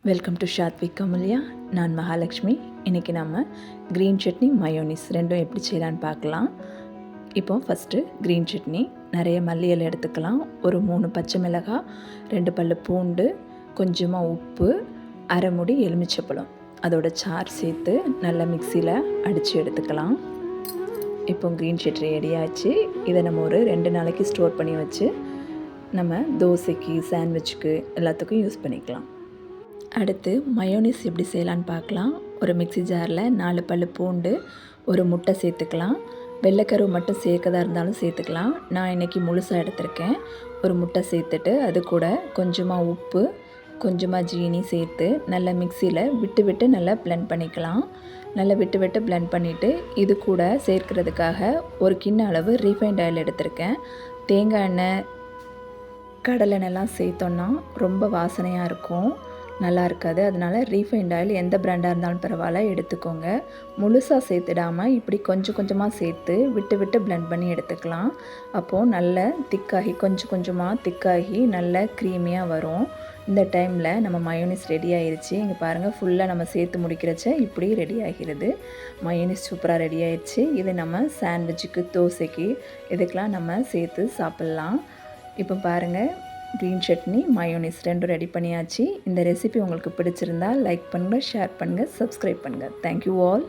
Welcome to Shathvik கமல்யா. நான் மகாலட்சுமி. இன்றைக்கி நம்ம க்ரீன் சட்னி மயோனிஸ் ரெண்டும் எப்படி செய்யலான்னு பார்க்கலாம். இப்போ ஃபஸ்ட்டு க்ரீன் சட்னி நிறைய மல்லி இலை எடுத்துக்கலாம். ஒரு 3 பச்சை மிளகாய், 2 பல்லு பூண்டு, கொஞ்சமாக உப்பு, அரை மூடி எலுமிச்சப்பழம், அதோட சாறு சேர்த்து நல்லா மிக்சியில் அடித்து எடுத்துக்கலாம். இப்போ க்ரீன் சட்னி ரெடி ஆச்சு. இதை நம்ம ஒரு 2 நாளைக்கு ஸ்டோர் பண்ணி வச்சு நம்ம தோசைக்கு, சாண்ட்விச்சுக்கு எல்லாத்துக்கும் யூஸ் பண்ணிக்கலாம். அடுத்து மயோனிஸ் எப்படி செய்யலான்னு பார்க்கலாம். ஒரு மிக்ஸி ஜாரில் 4 பல்லு பூண்டு, ஒரு முட்டை சேர்த்துக்கலாம். வெள்ளைக்கருவு மட்டும் சேர்க்கதா இருந்தாலும் சேர்த்துக்கலாம். நான் இன்றைக்கி முழுசாக எடுத்திருக்கேன். ஒரு முட்டை சேர்த்துட்டு அது கூட கொஞ்சமாக உப்பு, கொஞ்சமாக ஜீனி சேர்த்து நல்லா மிக்சியில் விட்டு நல்லா பிளெண்ட் பண்ணிக்கலாம். நல்லா விட்டு பிளெண்ட் பண்ணிவிட்டு இது கூட சேர்க்கிறதுக்காக ஒரு கிண்ண அளவு ரீஃபைண்ட் ஆயில் எடுத்திருக்கேன். தேங்காய் எண்ணெய், கடலை எண்ணெய்லாம் சேர்த்தோன்னா ரொம்ப வாசனையாக இருக்கும், நல்லா இருக்காது. அதனால் ரீஃபைண்ட் ஆயில் எந்த பிராண்டாக இருந்தாலும் பரவாயில்ல எடுத்துக்கோங்க. முழுசாக சேர்த்துடாமல் இப்படி கொஞ்சமாக சேர்த்து விட்டு பிளெண்ட் பண்ணி எடுத்துக்கலாம். அப்போது நல்ல திக்காகி கொஞ்சமாக திக்காகி நல்ல க்ரீமியாக வரும். இந்த டைமில் நம்ம மயோனிஸ் ரெடி ஆகிருச்சு. இங்கே பாருங்கள், ஃபுல்லாக நம்ம சேர்த்து முடிக்கிறச்ச இப்படி ரெடி ஆகிறது. மயோனிஸ் சூப்பராக ரெடி ஆகிடுச்சு. இது நம்ம சாண்ட்விச்சுக்கு, தோசைக்கு இதுக்கெலாம் நம்ம சேர்த்து சாப்பிட்லாம். இப்போ பாருங்கள், க்ரீன் சட்னி மயோனிஸ் ரெண்டும் ரெடி பண்ணியாச்சு. இந்த ரெசிபி உங்களுக்கு பிடிச்சிருந்தால் லைக் பண்ணுங்கள், ஷேர் பண்ணுங்கள், சப்ஸ்கிரைப் பண்ணுங்கள். Thank you all.